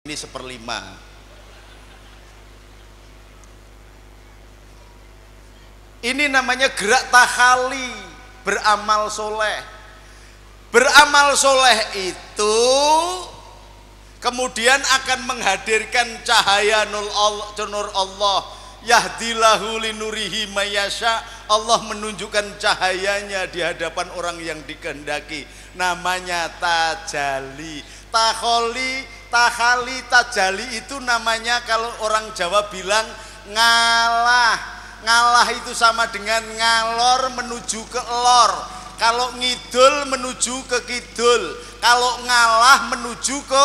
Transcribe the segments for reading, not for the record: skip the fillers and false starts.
ini 1/5. Ini namanya gerak takhali, beramal soleh. Beramal soleh itu kemudian akan menghadirkan cahaya nur Allah. Yahdilahu linurihi mayasya. Allah menunjukkan cahayanya di hadapan orang yang dikehendaki. Namanya tajalli. Takhali, tajali itu namanya kalau orang Jawa bilang ngalah. Ngalah itu sama dengan ngalor menuju ke lor. Kalau ngidul menuju ke kidul. Kalau ngalah menuju ke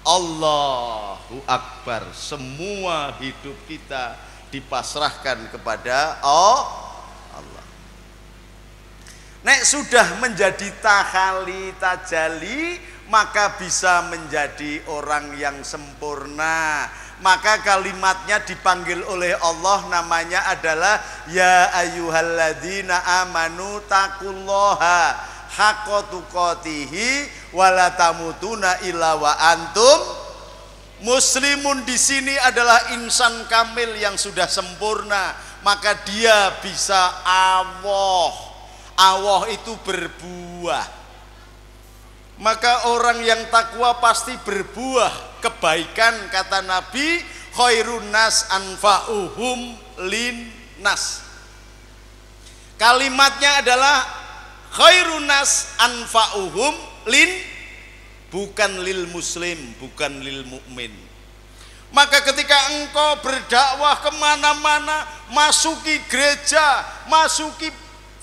Allahu Akbar. Semua hidup kita dipasrahkan kepada Allah. Nek sudah menjadi takhali, tajali, maka bisa menjadi orang yang sempurna. Maka kalimatnya dipanggil oleh Allah, namanya adalah ya ayyuhalladzina amanu taqullaha haqqa tuqatihi wala tamutuna illa wa antum muslimun. Di sini adalah insan kamil yang sudah sempurna, maka dia bisa Allah itu berbuah. Maka orang yang takwa pasti berbuah kebaikan. Kata Nabi, khairun nas anfa'uhum lin nas. Kalimatnya adalah khairun nas anfa'uhum lin, bukan lil muslim, bukan lil mukmin. Maka ketika engkau berdakwah kemana-mana, masuki gereja, masuki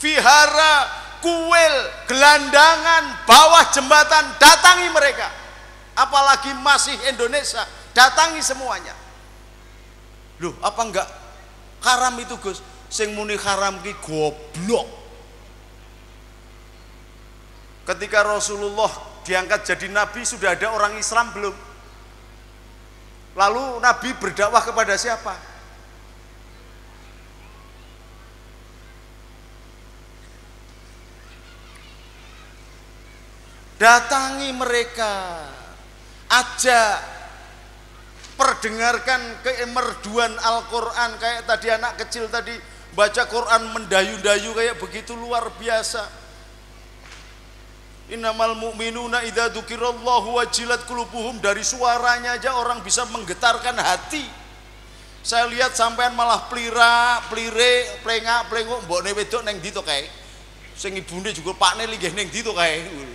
vihara, kuil, gelandangan, bawah jembatan, datangi mereka. Apalagi masih Indonesia, datangi semuanya. Loh, apa enggak haram itu, Gus? Sing muni haram ki goblok. Ketika Rasulullah diangkat jadi nabi, sudah ada orang Islam belum? Lalu Nabi berdakwah kepada siapa? Datangi mereka, ajak, perdengarkan kemerduan Al-Quran. Kayak tadi anak kecil tadi baca Quran mendayu-dayu kayak begitu luar biasa. Innamal mu'minuna idza dzukirallahu wajilat qulubuhum. Dari suaranya aja orang bisa menggetarkan hati. Saya lihat sampean malah plire, plengak-plengok mbokne wedok neng ndi to kae. Sing ibune juga pakne linggih neng ndi to kae.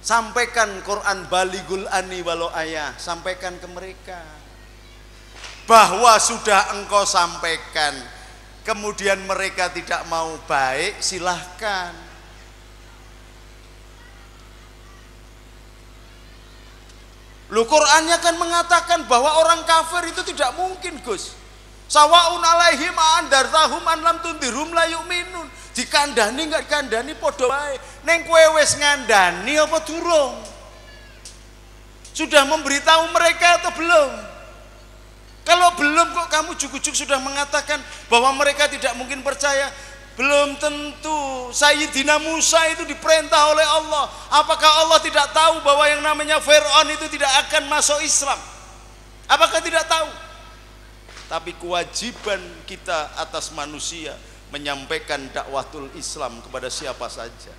Sampaikan Quran baligul ani walau ayah, sampaikan ke mereka bahwa sudah engkau sampaikan, kemudian mereka tidak mau baik, silahkan. Lu Qurannya kan mengatakan bahwa orang kafir itu tidak mungkin, Gus. Sawaun alaihim andartahum an lam tundirhum la yu'minun. Dikandani enggak dikandani padha wae. Neng kowe wis ngandani apa durung? Sudah memberitahu mereka atau belum? Kalau belum kok kamu jujuk-jujuk sudah mengatakan bahwa mereka tidak mungkin percaya? Belum tentu. Sayyidina Musa itu diperintah oleh Allah. Apakah Allah tidak tahu bahwa yang namanya Fir'aun itu tidak akan masuk Islam? Apakah tidak tahu? Tapi kewajiban kita atas manusia menyampaikan dakwatul Islam kepada siapa saja.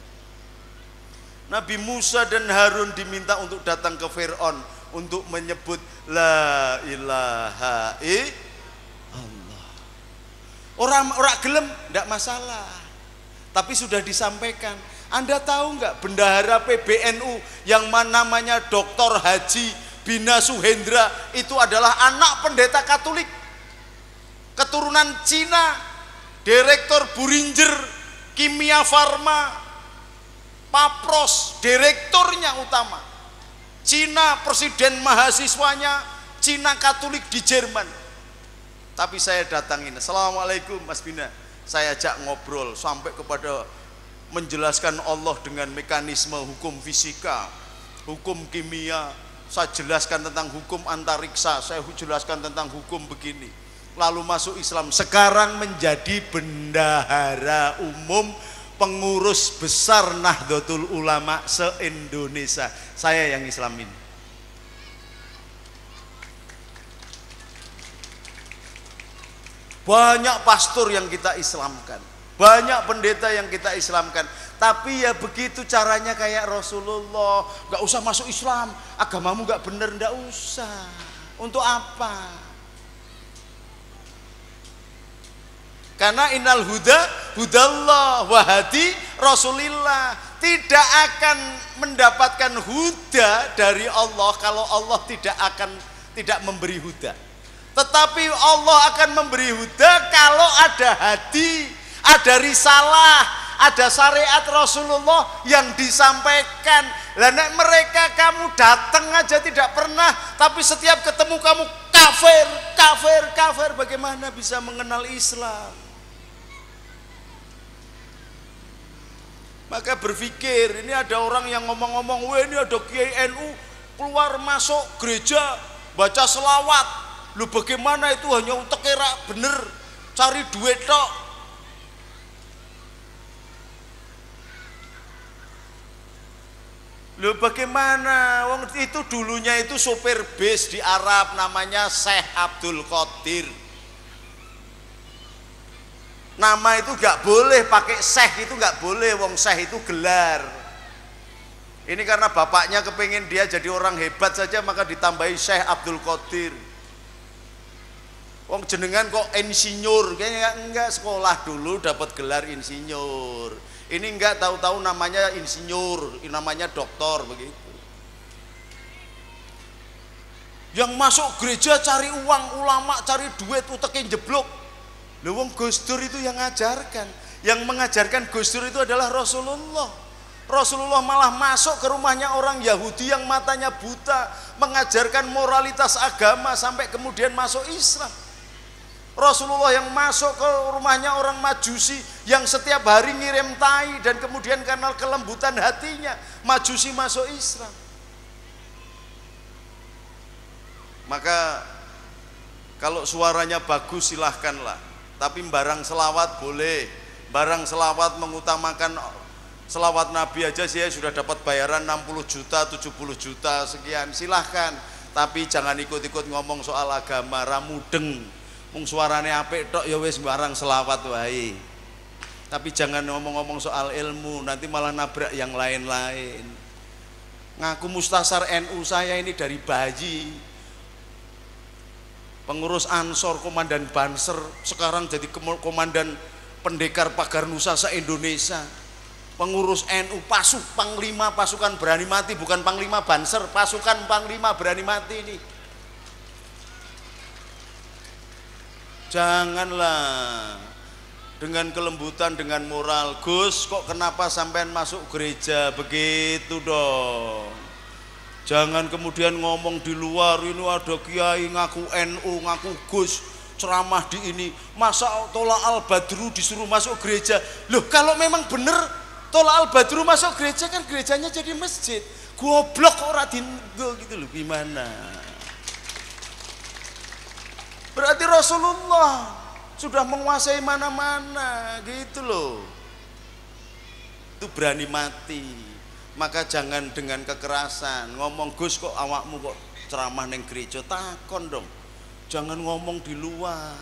Nabi Musa dan Harun diminta untuk datang ke Fir'aun untuk menyebut la ilaha illallah. Orang gelem tidak masalah, tapi sudah disampaikan. Anda tahu nggak bendahara PBNU yang namanya Dr. Haji Bina Suhendra itu adalah anak pendeta Katolik, keturunan Cina, direktur Buringer Kimia Farma, Papros, direkturnya utama. Cina, presiden mahasiswanya Cina Katolik di Jerman. Tapi saya datangin, assalamualaikum Mas Bina. Saya ajak ngobrol sampai kepada menjelaskan Allah dengan mekanisme hukum fisika, hukum kimia. Saya jelaskan tentang hukum antariksa, saya jelaskan tentang hukum begini. Lalu masuk Islam, sekarang menjadi bendahara umum pengurus besar Nahdlatul Ulama se-Indonesia. Saya yang Islamin. Banyak pastor yang kita Islamkan, banyak pendeta yang kita Islamkan. Tapi ya begitu caranya kayak Rasulullah. Gak usah masuk Islam, agamamu gak bener, gak usah. Untuk apa? Karena innal huda hudallah wahadi Rasulillah. Tidak akan mendapatkan huda dari Allah kalau Allah tidak memberi huda. Tetapi Allah akan memberi huda kalau ada hadi, ada risalah, ada syariat Rasulullah yang disampaikan. Lah nek mereka kamu datang aja tidak pernah, tapi setiap ketemu kamu kafir, kafir, kafir, bagaimana bisa mengenal Islam? Maka berpikir, ini ada orang yang ngomong-ngomong, wah ini ada Kiai NU keluar masuk gereja baca selawat. Lu bagaimana itu hanya untuk kira bener cari duit tok. Lu bagaimana? Wong itu dulunya itu sopir bis di Arab namanya Syekh Abdul Qadir. Nama itu gak boleh pakai Syekh, itu gak boleh, wong Syekh itu gelar. Ini karena bapaknya kepengen dia jadi orang hebat saja maka ditambahi Syekh Abdul Qadir. Wong jenengan kok insinyur, kayaknya enggak, sekolah dulu dapat gelar insinyur. Ini enggak tahu-tahu namanya insinyur, namanya doktor begitu. Yang masuk gereja cari uang, ulama cari duit, utekin jeblok. Lha wong Gus Dur itu yang ngajarkan. Yang mengajarkan Gus Dur itu adalah Rasulullah. Rasulullah malah masuk ke rumahnya orang Yahudi yang matanya buta, mengajarkan moralitas agama sampai kemudian masuk Islam. Rasulullah yang masuk ke rumahnya orang Majusi yang setiap hari ngirim tai dan kemudian karena kelembutan hatinya Majusi masuk Islam. Maka kalau suaranya bagus silahkanlah, tapi barang selawat boleh. Barang selawat mengutamakan selawat Nabi aja saya sudah dapat bayaran 60 juta, 70 juta sekian, silahkan. Tapi jangan ikut-ikut ngomong soal agama, ramudeng. Mung suarane apik tok ya wis barang selawat wae. Tapi jangan ngomong-ngomong soal ilmu, nanti malah nabrak yang lain-lain. Ngaku mustasar NU saya ini dari bayi. Pengurus Ansor, komandan Banser, sekarang jadi komandan pendekar pagar Nusa se-Indonesia. Pengurus NU, Panglima pasukan berani mati, bukan Panglima Banser, pasukan Panglima berani mati ini. Janganlah dengan kelembutan, dengan moral. Gus, kok kenapa sampean masuk gereja begitu dong? Jangan kemudian ngomong di luar, ini ada kiai ngaku NU, ngaku Gus, ceramah di ini. Masa Tola Al-Badru disuruh masuk gereja? Loh, kalau memang bener Tola Al-Badru masuk gereja, kan gerejanya jadi masjid. Goblok orang dinggo gitu loh, gimana? Berarti Rasulullah sudah menguasai mana-mana gitu loh. Itu berani mati. Maka jangan dengan kekerasan. Ngomong Gus kok awakmu kok ceramah neng gereja, takon dong. Jangan ngomong di luar.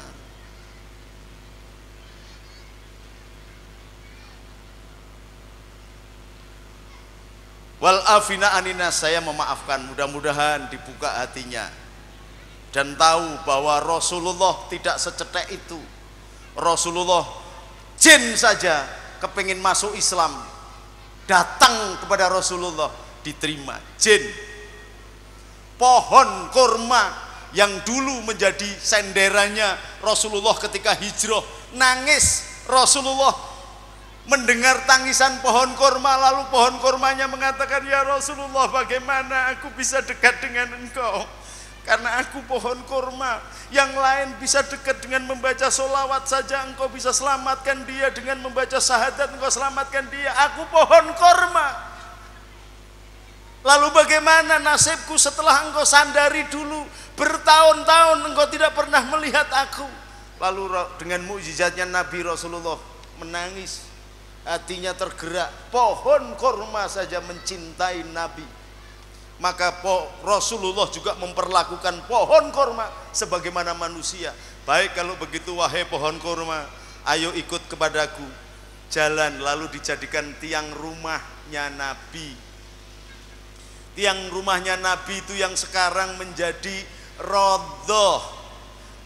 Wal afina aninas, saya memaafkan, mudah-mudahan dibuka hatinya. Dan tahu bahwa Rasulullah tidak secetek itu. Rasulullah jin saja kepingin masuk Islam, datang kepada Rasulullah, diterima. Jin, pohon kurma yang dulu menjadi senderannya Rasulullah ketika hijrah, nangis. Rasulullah mendengar tangisan pohon kurma, lalu pohon kurmanya mengatakan, ya Rasulullah, bagaimana aku bisa dekat dengan engkau? Karena aku pohon kurma, yang lain bisa dekat dengan membaca sholawat saja, engkau bisa selamatkan dia dengan membaca syahadat, engkau selamatkan dia. Aku pohon kurma. Lalu bagaimana nasibku setelah engkau sandari dulu bertahun-tahun engkau tidak pernah melihat aku? Lalu dengan mukjizatnya Nabi Rasulullah menangis. hatinya tergerak. Pohon kurma saja mencintai Nabi. Maka Rasulullah juga memperlakukan pohon kurma sebagaimana manusia. Baik kalau begitu wahai pohon kurma, ayo ikut kepadaku. Jalan lalu dijadikan tiang rumahnya Nabi. Tiang rumahnya Nabi itu yang sekarang menjadi Raudhah.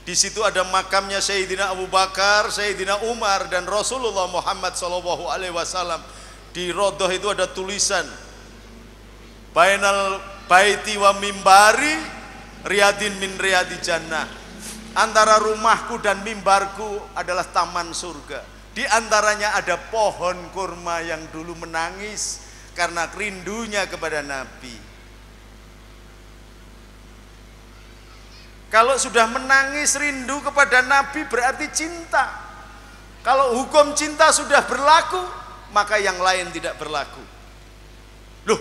Di situ ada makamnya Sayyidina Abu Bakar, Sayyidina Umar dan Rasulullah Muhammad SAW. Di Raudhah itu ada tulisan Bainal baiti wa mimbari riyadin min riyadi jannah. Antara rumahku dan mimbarku adalah taman surga. Di antaranya ada pohon kurma yang dulu menangis karena rindunya kepada Nabi. Kalau sudah menangis rindu kepada Nabi berarti cinta. Kalau hukum cinta sudah berlaku, maka yang lain tidak berlaku. Loh,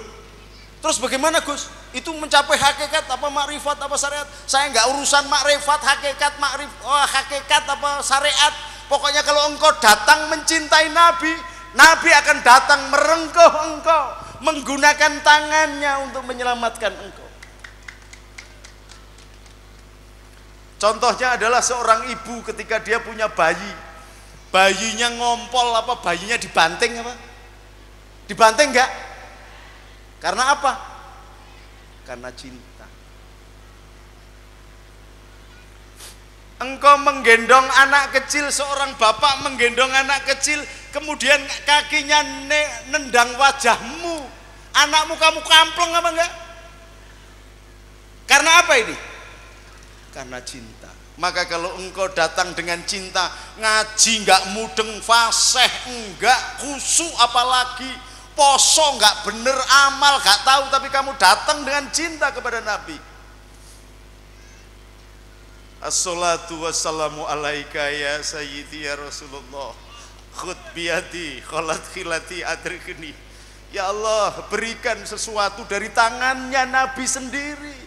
terus bagaimana Gus? Itu mencapai hakikat apa makrifat apa syariat? Saya nggak urusan makrifat, hakikat, hakikat apa syariat. Pokoknya kalau engkau datang mencintai Nabi, Nabi akan datang merengkuh engkau, menggunakan tangannya untuk menyelamatkan engkau. Contohnya adalah seorang ibu ketika dia punya bayi, bayinya ngompol apa, bayinya dibanting apa? Dibanting enggak? Karena apa? Karena cinta. Engkau menggendong anak kecil, seorang bapak menggendong anak kecil, kemudian kakinya nendang wajahmu, anakmu kamu kampleng apa enggak? Karena apa ini? Karena cinta. Maka kalau engkau datang dengan cinta, ngaji enggak mudeng, fasih enggak, khusyuk apalagi, poso enggak bener, amal enggak tahu, tapi kamu datang dengan cinta kepada Nabi. Assalatu wassalamu alaika ya sayyidi ya Rasulullah, khud biyadi kholat khilati adrikni. Ya Allah, berikan sesuatu dari tangannya Nabi sendiri.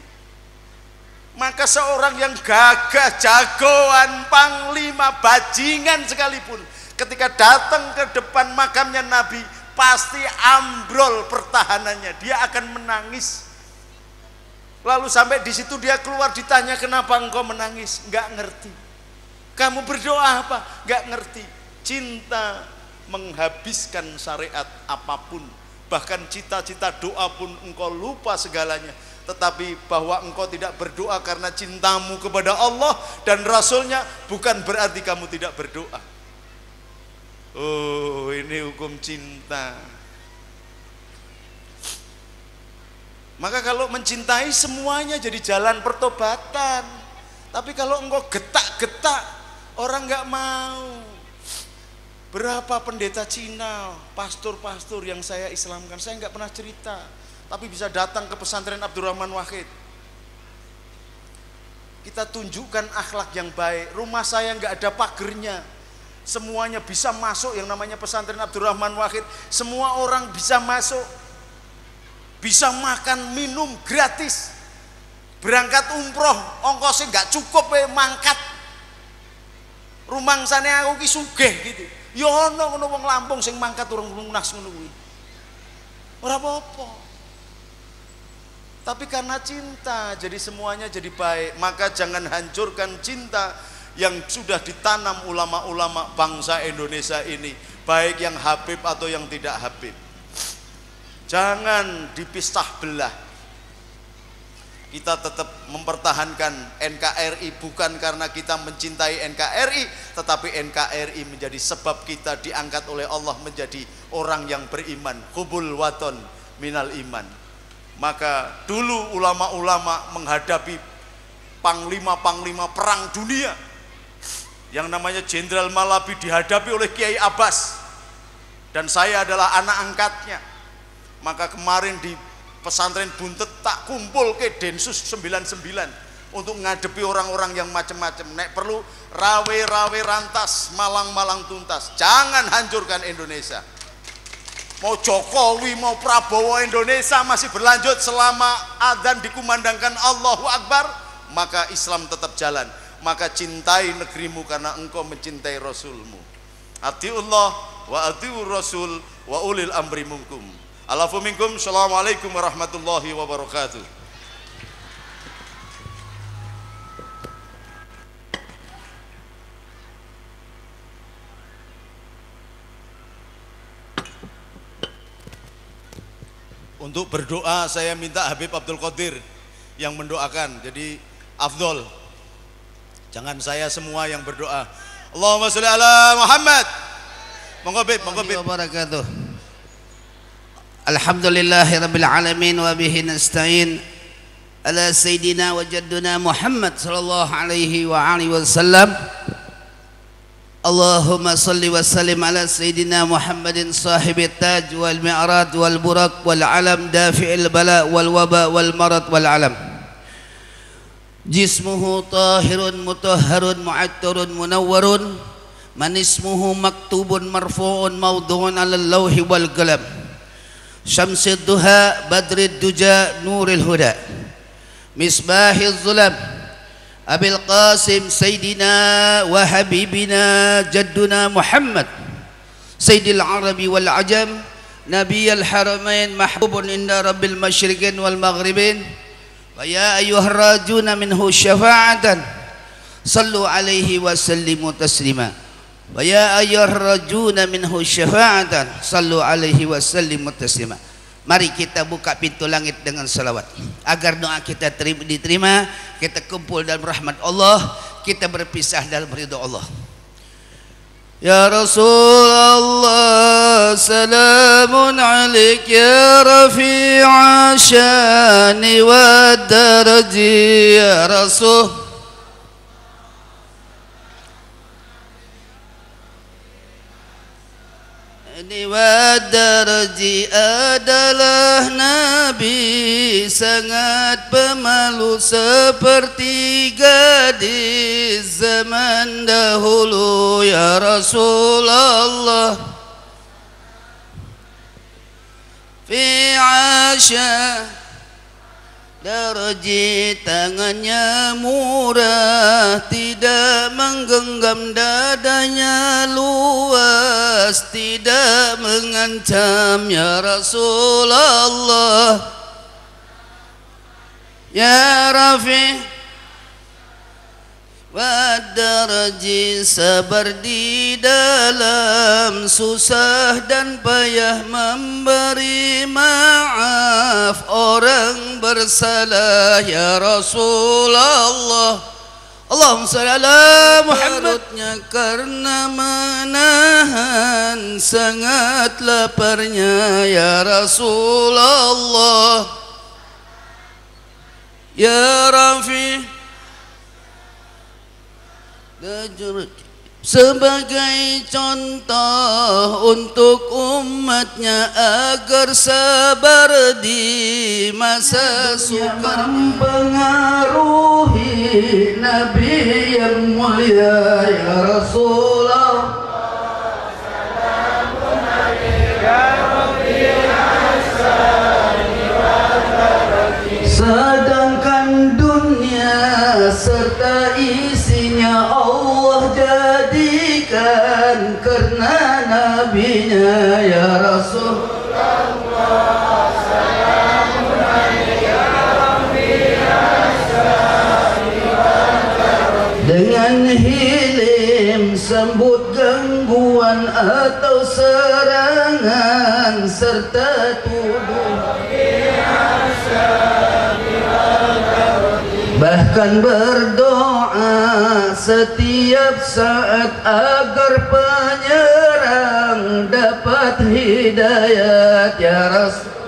Maka seorang yang gagah, jagoan, panglima, bajingan sekalipun, ketika datang ke depan makamnya Nabi, pasti ambrol pertahanannya. Dia akan menangis. Lalu sampai di situ dia keluar, ditanya, kenapa engkau menangis? Enggak ngerti. Kamu berdoa apa? Enggak ngerti. Cinta menghabiskan syariat apapun. Bahkan cita-cita doa pun engkau lupa segalanya. Tetapi bahwa engkau tidak berdoa karena cintamu kepada Allah dan Rasulnya, bukan berarti kamu tidak berdoa. Oh, ini hukum cinta. Maka kalau mencintai semuanya jadi jalan pertobatan. Tapi kalau engkau getak-getak, orang nggak mau. Berapa pendeta Cina, pastor-pastor yang saya Islamkan, saya nggak pernah cerita, tapi bisa datang ke pesantren Abdurrahman Wahid. Kita tunjukkan akhlak yang baik. Rumah saya nggak ada pagernya, semuanya bisa masuk. Yang namanya pesantren Abdurrahman Wahid, semua orang bisa masuk, bisa makan minum gratis. Berangkat umroh ongkosnya nggak cukup mangkat. Rumangsane aku ki sugih gitu. Ya ono wong Lampung sing mangkat urung lunas ngono kuwi. Ora apa-apa. Tapi karena cinta, jadi semuanya jadi baik. Maka jangan hancurkan cinta yang sudah ditanam ulama-ulama bangsa Indonesia ini, baik yang Habib atau yang tidak Habib. Jangan dipisah belah. Kita tetap mempertahankan NKRI bukan karena kita mencintai NKRI, tetapi NKRI menjadi sebab kita diangkat oleh Allah menjadi orang yang beriman. Hubul waton minal iman. Maka dulu ulama-ulama menghadapi panglima-panglima perang dunia, yang namanya Jenderal Malabi dihadapi oleh Kiai Abbas, dan saya adalah anak angkatnya. Maka kemarin di pesantren Buntet tak kumpul ke Densus 99 untuk ngadepi orang-orang yang macam-macam. Nek perlu rawe-rawe rantas, malang-malang tuntas. Jangan hancurkan Indonesia. Mau Jokowi, mau Prabowo, Indonesia masih berlanjut selama adzan dikumandangkan Allahu Akbar, maka Islam tetap jalan. Maka cintai negerimu karena engkau mencintai Rasulmu. Atiullah wa atiur rasul wa ulil amri minkum. Alafu minkum. Assalamualaikum warahmatullahi wabarakatuh. Untuk berdoa saya minta Habib Abdul Qadir yang mendoakan. Jadi afdol, jangan saya semua yang berdoa. Allahumma sholli ala Muhammad. Monggo Habib, monggo Habib. Wabarakatuh. Alhamdulillahirabbil alamin wa bihi nasta'in ala sayyidina wa jadduna Muhammad sallallahu alaihi wa alihi wasallam. Allahumma salli wa sallim ala sayyidina Muhammadin sahibit taj wal mi'raj wal burak wal alam dafi'il bala wal waba wal marad wal alam. Jismuhu tahirun mutahharun mu'attarun munawwarun, man ismuhu maktubun marfu'un mawdu'un ala lawhi wal qalam. Syamsid duha badrid duja nuril huda, misbahiz zulam, Abil Qasim Sayyidina wa Habibina Jadduna Muhammad Sayyidil Arabi wal Ajam Nabiyal Haramain mahbubun inda Rabbil Masyriqin wal Maghribin. Wa ya ayyuhar rajuna minhu syafa'atan sallu alaihi wa sallimu taslima. Wa ya ayyuhar rajuna minhu syafa'atan sallu alaihi wa sallimu taslima. Mari kita buka pintu langit dengan salawat agar doa kita diterima, kita kumpul dalam rahmat Allah, kita berpisah dalam ridha Allah. Ya Rasulullah salamun alaik ya rafi'a syani wa daraji ya Rasul. Wadaraji adalah Nabi sangat pemalu seperti gadis zaman dahulu ya Rasulullah. Fi asya Daraji tangannya murah, tidak menggenggam dadanya luas, tidak mengancam ya Rasulullah. Ya Rafi Wadaraji sabar di dalam susah dan payah, memberi maaf orang bersalah ya Rasulullah. Allahumma shalli ala Muhammad. Karena menahan sangat laparnya ya Rasulullah. Ya Rafi sebagai contoh untuk umatnya agar sabar di masa sukar, mempengaruhi Nabi yang mulia ya Rasulullah. Sedangkan dunia serta isinya Allah jadikan karena nabinya ya Rasulullah. Dengan hilim sambut gangguan atau serangan serta tuduhan, bahkan berdoa setiap saat agar penyerang dapat hidayat ya Rasulullah.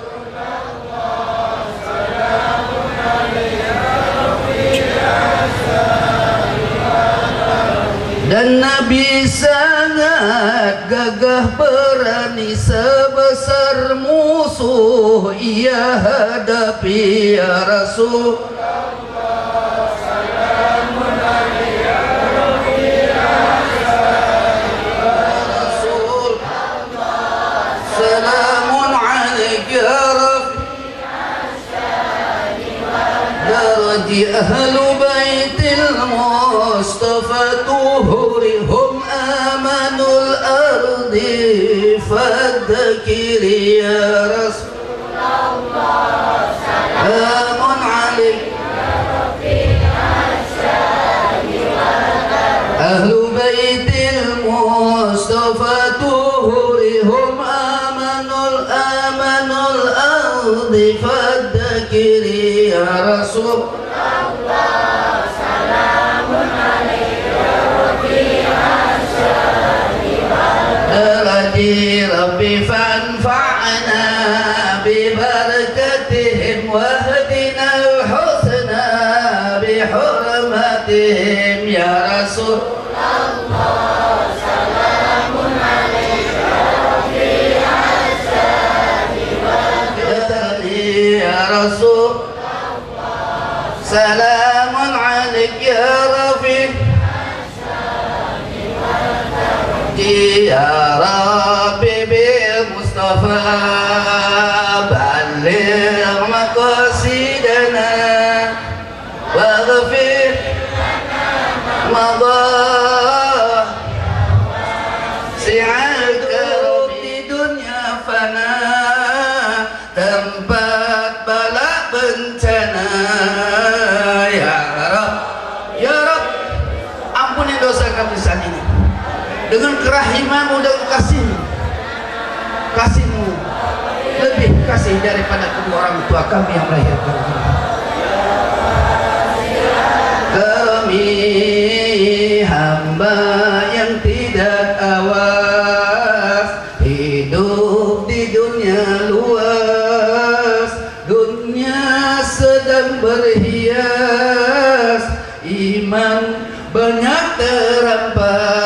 Dan Nabi sangat gagah berani, sebesar musuh ia hadapi ya Rasulullah. أهل بيت المصطفى طهورهم آمن الأرض ya Rasulullah salamun alaik ahlu baitil Mustafa tuhurihum amanul ardi fadzakiri ya Rasulullah salamun alaik ya Rabbi asyari Rabbi Rabbi fanfa'na bi barakatihim wahdina al-husna bi hurmatihim ya Rasulullah salamun alaik ya Rabbi asyari ya Rasulullah salamun alaik ya Rabbi ya Rabbi bil Mustafa baligh maqasidana waghfir madah si'aka di dunia fana tempat bala bencana ya Rabb ampuni dosa kami saat ini dengan kerahimanmu dan kasihmu lebih kasih daripada kedua orang tua kami yang melahirkan kami hamba yang tidak awas hidup di dunia luas dunia sedang berhias iman banyak terampas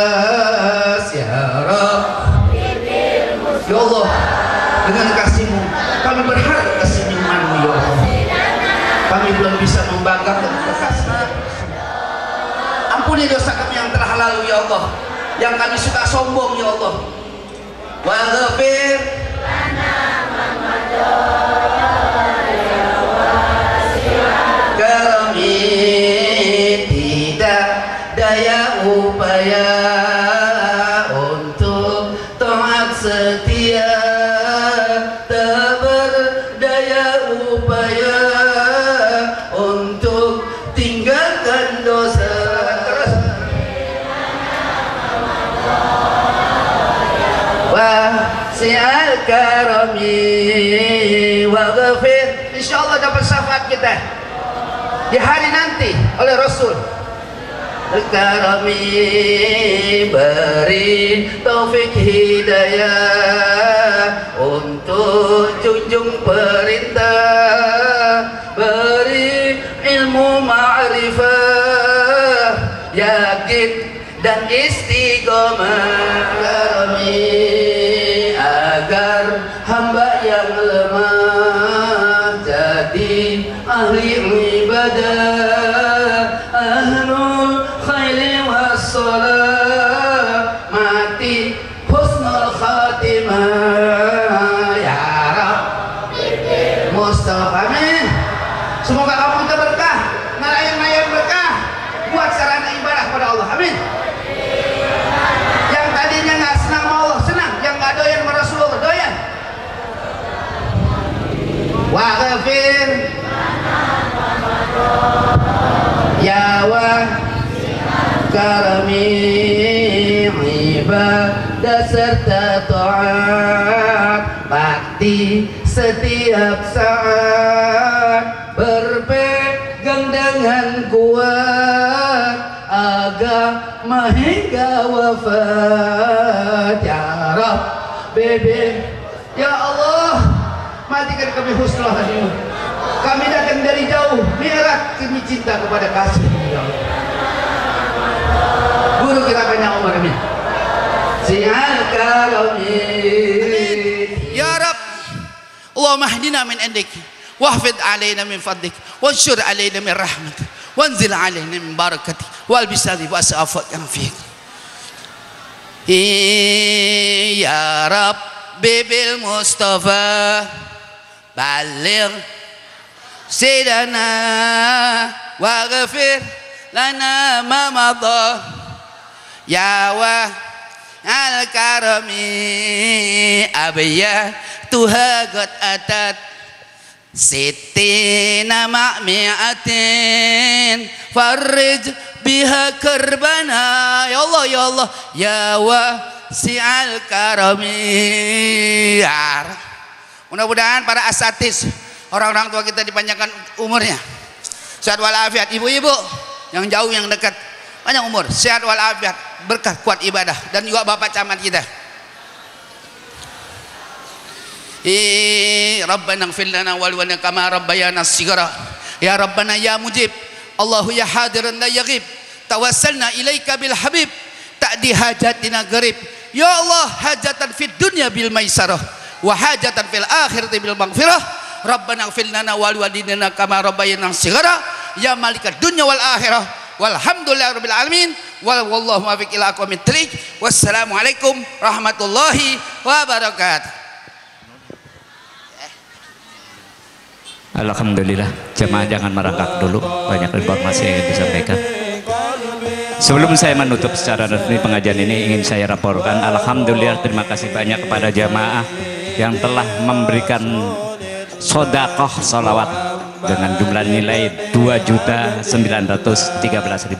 ya Rabb ya Allah dengan kasih-Mu kami berharap kesenyuman-Mu ya Allah kami belum bisa membanggakan kekasih ampuni dosa kami yang telah lalu ya Allah yang kami suka sombong ya Allah waghfir kami tidak daya upaya untuk taat setia tak berdaya upaya untuk tinggalkan dosa wasi'al karami waghfir insyaallah dapat syafaat kita di hari nanti oleh Rasul karami beri taufik hidayah untuk junjung perintah beri ilmu ma'rifah yakin dan istiqomah karami agar hamba yang lemah jadi ahli ibadah ahlul khairi wassalah mati husnul khatimah ya Rabbi Mustafa amin semoga kamu kita berkah nelayan berkah buat sarana ibadah pada Allah amin yang tadinya nggak senang sama Allah senang yang nggak doyan sama Rasulullah doyan waghfir ya wa karami ibadah serta taat bakti setiap saat berpegang dengan kuat agama hingga wafat ya Rabbi ya Allah matikan kami husnul khatimah kami datang dari jauh mi'raj kami cinta kepada kasih ya Allah guru kita banyak Umar amin si'al karami ya Rabb Allahumma hdina min indik wahfid alaina min fadlik wansyur alaina min rahmatik wanzil alaina min barakatik walbisadi wasafat yang fiik ya Rabbi bil Mustafa baligh sidana waghfir lana ma madha ya wa al-karami abiyah tuha qad atat sittina ma'mi'atin farrij biha karbana ya Allah ya Allah ya wasi'al karami. Mudah-mudahan para asatis orang-orang tua kita dipanjangkan umurnya, sehat walafiat, ibu-ibu yang jauh yang dekat panjang umur, sehat walafiat, berkah kuat ibadah, dan juga bapak camat kita. Rabbana ighfir lana wa liwalidayna kama rabbayana shighara. Ya Rabbana ya mujib, Allahu ya hadiran la yaghib, tawassalna ilaika bil habib ta'di hajatina garib. Ya Allah, hajatan fid dunya bil maisarah wa hajatan fil akhirati bil maghfirah. Rabbana ighfir lana wa liwalidayna kama rabbayana shighara. Ya malikad dunya wal akhirah. Walhamdulillahirabbil alamin. Wallahu muwaffiq ila aqwamit thoriq. Wassalamualaikum warahmatullahi wabarakatuh. Alhamdulillah, jemaah jangan merangkak dulu, banyak informasi yang ingin disampaikan. Sebelum saya menutup secara resmi pengajian ini, ingin saya laporkan alhamdulillah, terima kasih banyak kepada jemaah yang telah memberikan sodakoh sholawat dengan jumlah nilai Rp2.913.000.